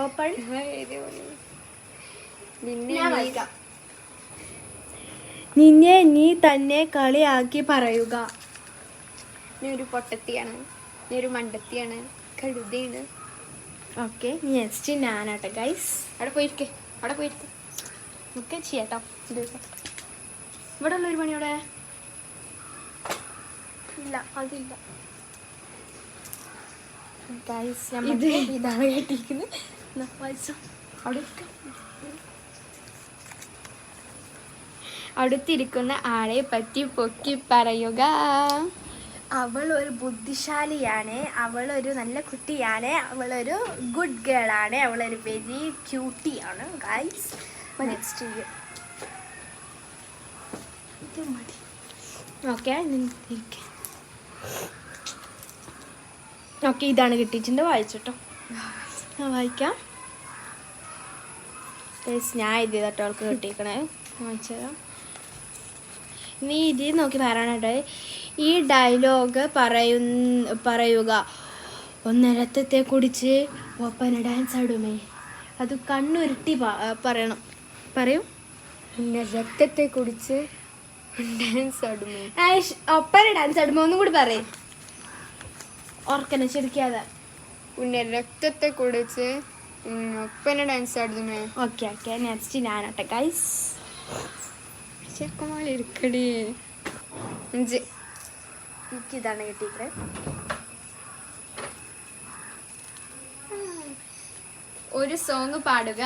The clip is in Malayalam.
ഓപ്പൺ. നിന്നെ നീ തന്നെ കളിയാക്കി പറയുക. നീ ഒരു പൊട്ടത്തിയാണ്, നീ ഒരു മണ്ടത്തിയാണ്, കഴുതയാണ്. ഓക്കെ, നെക്സ്റ്റ് ഞാനാട്ടെ ഗൈസ്. അവിടെ പോയിരിക്കേ, അവിടെ പോയിരിക്കേ. ഒക്കെ ചെയ്യാട്ടോ. ഇവിടെ ഉള്ള ഒരു പണിയോടെ ഇല്ല, അതില്ല ഗൈസ്. ഇത് ഇതാണ് കേട്ടിരിക്കുന്നത്. അവിടെ അടുത്തിരിക്കുന്ന ആളെ പറ്റി പൊക്കി പറയുക. അവൾ ഒരു ബുദ്ധിശാലിയാണ്, അവളൊരു നല്ല കുട്ടിയാണ്, അവളൊരു ഗുഡ് ഗേൾ ആണ്, അവളൊരു വെരി ക്യൂട്ടിയാണ് ഗൈസ്. നെക്സ്റ്റ് ഓക്കെ ഓക്കെ, ഇതാണ് കിട്ടിയിട്ടുണ്ട്. വായിച്ചോട്ടോ, വായിക്കാം ഗൈസ്. ഞാൻ ഇത് കേട്ടോ അവൾക്ക് കിട്ടിയിരിക്കണേ. വായിച്ചുതരാം. നീ ഇതിൽ നോക്കി പറയണേ. ഈ ഡയലോഗ് പറയുക. ഒന്നരത്തത്തെ കുടിച്ച് ഒപ്പന ഡാൻസ് ആടുമേ. അത് കണ്ണുരുട്ടി പറയണം. പറയൂ. രക്തത്തെ കുടിച്ച് ഡാൻസ് ആടുമേ. ഒപ്പന ഡാൻസ് ആടുമോ ഒന്നും കൂടി പറയും. ഓർക്കനെ ചിരിക്കാതെ. രക്തത്തെ കുടിച്ച് ഒപ്പന ഡാൻസ് ആടുമേ. ഓക്കെ ഓക്കെ, നെക്സ്റ്റ് ഞാനാട്ടെ ഗൈസ്. ചെക്കമാളിരിക്കടി. എനിക്കിതാണ് കിട്ടിയത്. ഒരു സോങ് പാടുക.